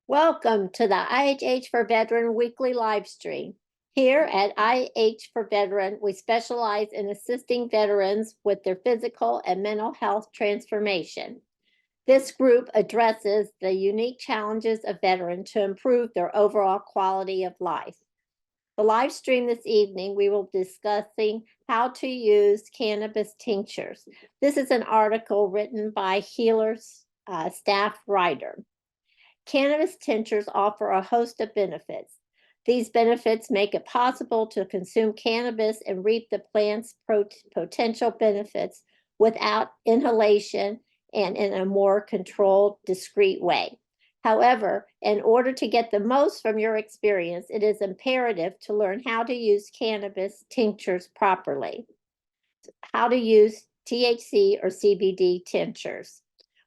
Welcome to the IHH for Veteran weekly live stream. Here at IH for Veteran, we specialize in assisting veterans with their physical and mental health transformation. This group addresses the unique challenges of veterans to improve their overall quality of life. The live stream this evening, we will be discussing how to use cannabis tinctures. This is an article written by Healer's staff writer. Cannabis tinctures offer a host of benefits. These benefits make it possible to consume cannabis and reap the plant's potential benefits without inhalation and in a more controlled, discreet way. However, in order to get the most from your experience, it is imperative to learn how to use cannabis tinctures properly. How to use THC or CBD tinctures.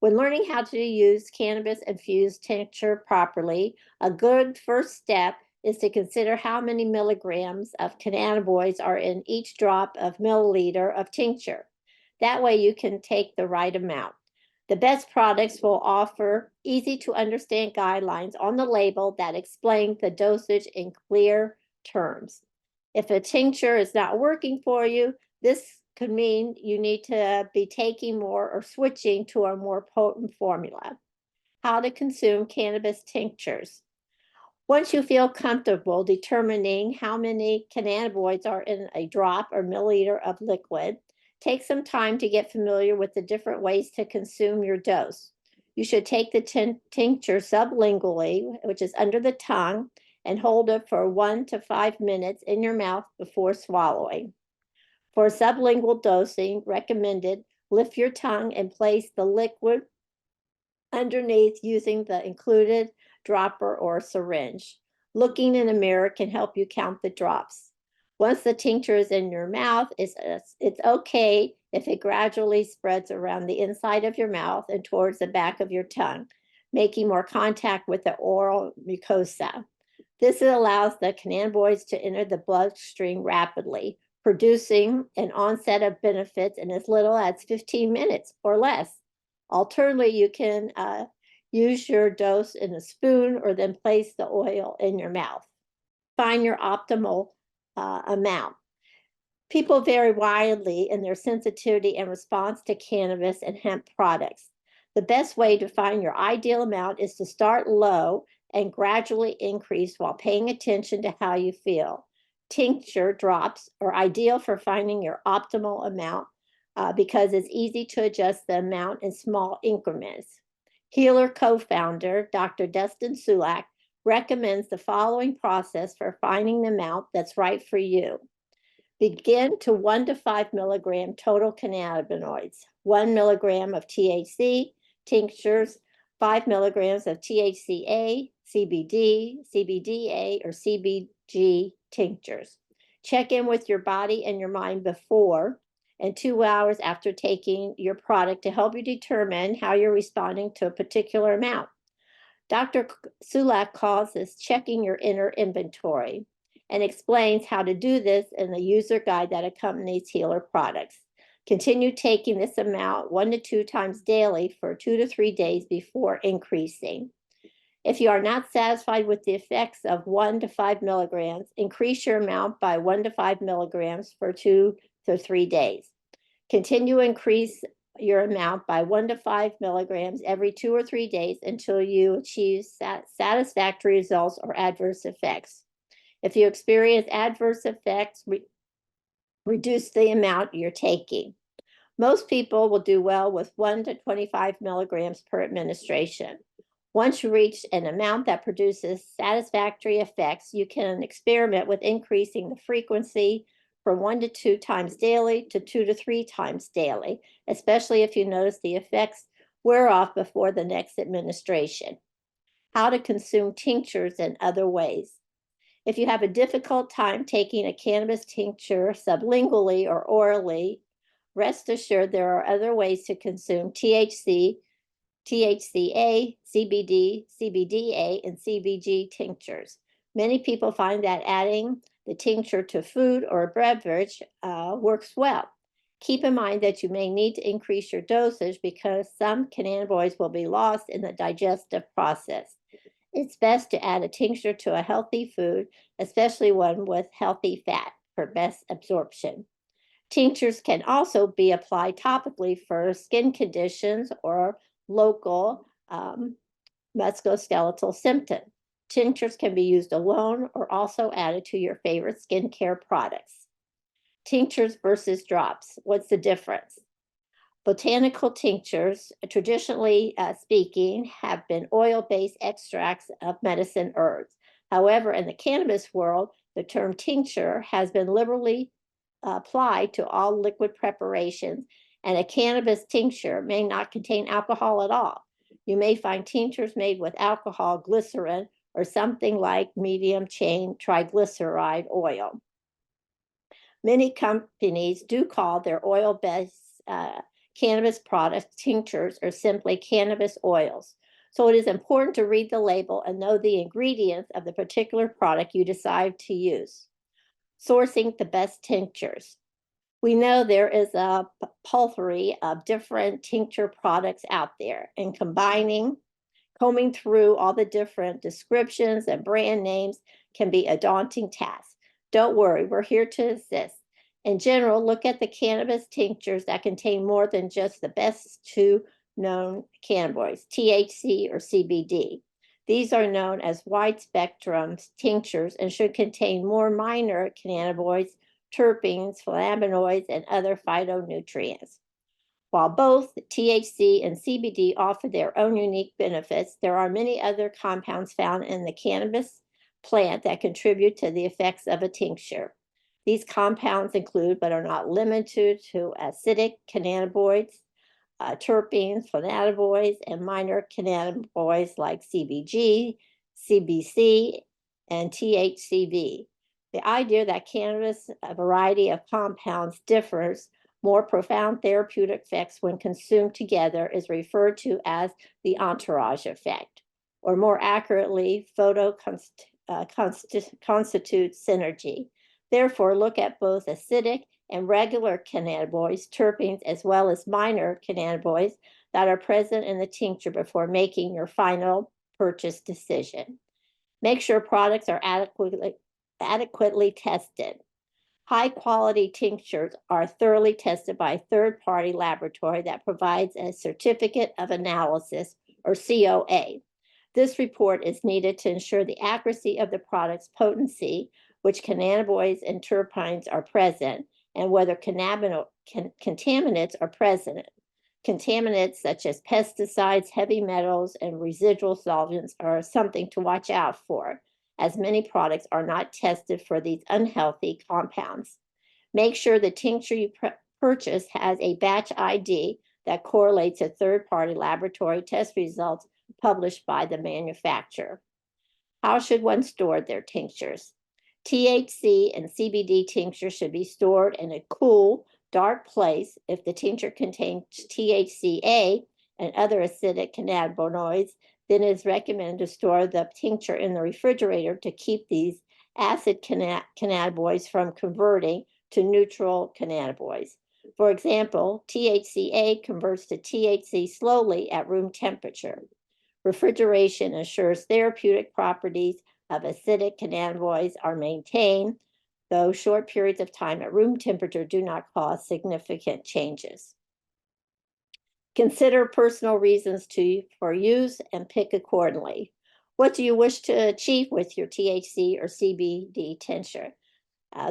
When learning how to use cannabis-infused tincture properly, a good first step is to consider how many milligrams of cannabinoids are in each drop of milliliter of tincture. That way you can take the right amount. The best products will offer easy-to-understand guidelines on the label that explain the dosage in clear terms. If a tincture is not working for you, this could mean you need to be taking more or switching to a more potent formula. How to consume cannabis tinctures. Once you feel comfortable determining how many cannabinoids are in a drop or milliliter of liquid, take some time to get familiar with the different ways to consume your dose. You should take the tincture sublingually, which is under the tongue, and hold it for 1 to 5 minutes in your mouth before swallowing. For sublingual dosing, recommended, lift your tongue and place the liquid underneath using the included dropper or syringe. Looking in a mirror can help you count the drops. Once the tincture is in your mouth, it's okay if it gradually spreads around the inside of your mouth and towards the back of your tongue, making more contact with the oral mucosa. This allows the cannabinoids to enter the bloodstream rapidly, producing an onset of benefits in as little as 15 minutes or less. Alternatively, you can use your dose in a spoon or then place the oil in your mouth. Find your optimal amount. People vary widely in their sensitivity and response to cannabis and hemp products. The best way to find your ideal amount is to start low and gradually increase while paying attention to how you feel. Tincture drops are ideal for finding your optimal amount because it's easy to adjust the amount in small increments. Healer co-founder Dr. Dustin Sulak recommends the following process for finding the amount that's right for you. Begin to 1 to 5 milligram total cannabinoids, 1 milligram of THC tinctures, 5 milligrams of THCA, CBD, CBDA, or CBG tinctures. Check in with your body and your mind before and 2 hours after taking your product to help you determine how you're responding to a particular amount. Dr. Sulak calls this checking your inner inventory and explains how to do this in the user guide that accompanies Healer products. Continue taking this amount 1 to 2 times daily for 2 to 3 days before increasing. If you are not satisfied with the effects of 1 to 5 milligrams, increase your amount by 1 to 5 milligrams for 2 to 3 days. Continue to increase your amount by 1 to 5 milligrams every 2 or 3 days until you achieve satisfactory results or adverse effects. If you experience adverse effects, reduce the amount you're taking. Most people will do well with 1 to 25 milligrams per administration. Once you reach an amount that produces satisfactory effects, you can experiment with increasing the frequency from 1 to 2 times daily to 2 to 3 times daily, especially if you notice the effects wear off before the next administration. How to consume tinctures in other ways. If you have a difficult time taking a cannabis tincture sublingually or orally, rest assured there are other ways to consume THC, THCA, CBD, CBDA, and CBG tinctures. Many people find that adding the tincture to food or a beverage works well. Keep in mind that you may need to increase your dosage because some cannabinoids will be lost in the digestive process. It's best to add a tincture to a healthy food, especially one with healthy fat, for best absorption. Tinctures can also be applied topically for skin conditions or local musculoskeletal symptoms. Tinctures can be used alone or also added to your favorite skincare products. Tinctures versus drops. What's the difference? Botanical tinctures, traditionally speaking, have been oil-based extracts of medicine herbs. However, in the cannabis world, the term tincture has been liberally applied to all liquid preparations, and a cannabis tincture may not contain alcohol at all. You may find tinctures made with alcohol, glycerin, or something like medium chain triglyceride oil. Many companies do call their oil-based cannabis products tinctures or simply cannabis oils. So it is important to read the label and know the ingredients of the particular product you decide to use. Sourcing the best tinctures. We know there is a plethora of different tincture products out there, and combing through all the different descriptions and brand names can be a daunting task. Don't worry, we're here to assist. In general, look at the cannabis tinctures that contain more than just the best two known cannabinoids, THC or CBD. These are known as wide spectrum tinctures and should contain more minor cannabinoids, terpenes, flavonoids, and other phytonutrients. While both THC and CBD offer their own unique benefits, there are many other compounds found in the cannabis plant that contribute to the effects of a tincture. These compounds include, but are not limited to, acidic cannabinoids, terpenes, flavonoids, and minor cannabinoids like CBG, CBC, and THCV. The idea that cannabis, a variety of compounds, differs more profound therapeutic effects when consumed together is referred to as the entourage effect, or more accurately, constitutes synergy. Therefore, look at both acidic and regular cannabinoids, terpenes, as well as minor cannabinoids that are present in the tincture before making your final purchase decision. Make sure products are adequately tested. High-quality tinctures are thoroughly tested by a third-party laboratory that provides a certificate of analysis, or COA. This report is needed to ensure the accuracy of the product's potency, which cannabinoids and terpenes are present, and whether contaminants are present. Contaminants such as pesticides, heavy metals, and residual solvents are something to watch out for, as many products are not tested for these unhealthy compounds. Make sure the tincture you purchase has a batch ID that correlates to third-party laboratory test results published by the manufacturer. How should one store their tinctures? THC and CBD tinctures should be stored in a cool, dark place. If the tincture contains THCA and other acidic cannabinoids, then it is recommended to store the tincture in the refrigerator to keep these acid cannabinoids from converting to neutral cannabinoids. For example, THCA converts to THC slowly at room temperature. Refrigeration ensures therapeutic properties of acidic cannabinoids are maintained, though short periods of time at room temperature do not cause significant changes. Consider personal reasons for use and pick accordingly. What do you wish to achieve with your THC or CBD tincture?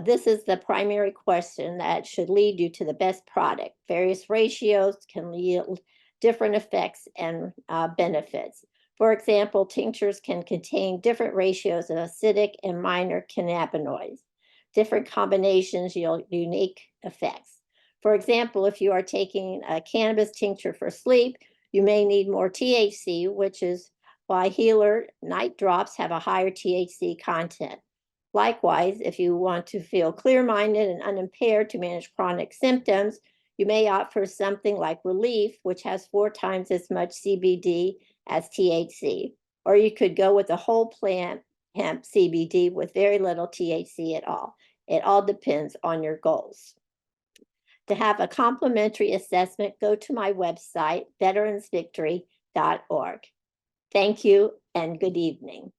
This is the primary question that should lead you to the best product. Various ratios can yield different effects and benefits. For example, tinctures can contain different ratios of acidic and minor cannabinoids. Different combinations yield unique effects. For example, if you are taking a cannabis tincture for sleep, you may need more THC, which is why Healer night drops have a higher THC content. Likewise, if you want to feel clear-minded and unimpaired to manage chronic symptoms, you may opt for something like Relief, which has 4 times as much CBD as THC. Or you could go with a whole plant hemp CBD with very little THC at all. It all depends on your goals. To have a complimentary assessment, go to my website, veteransvictory.org. Thank you and good evening.